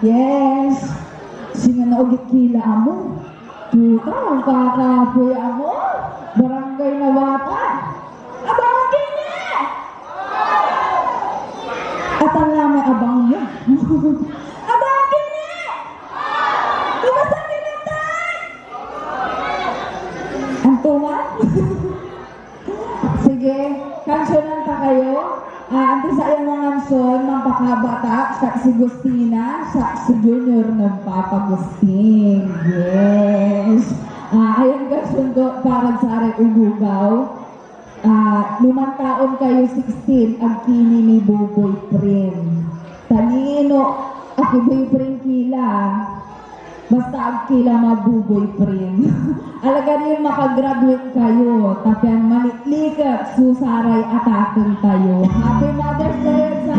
Yes. Singa na ugit kila amo. Tuta, ang kakapuya mo. Barangay na bata. Abang kini! At ang lamay abang niya. Abang kini! Kumasa pinatay! Ang tuman? Sige, kansyonan ta kayo. Anti sa iyong mga kanson, mampakabata, sa si Gustina, sa si Junior ng Papa Gustin. Yes. Ayun kanson ko para sa aring ugugaw. Lumang taon kayo 16, ang kini ni Buboy Prim. Talino, aki boyfriend kila. Basta ang kila mabuboy Prim. Alaga niyo makagraduate kayo. Tapi ang malilikap, susaray atakin tayo. Happy Mother's Day sa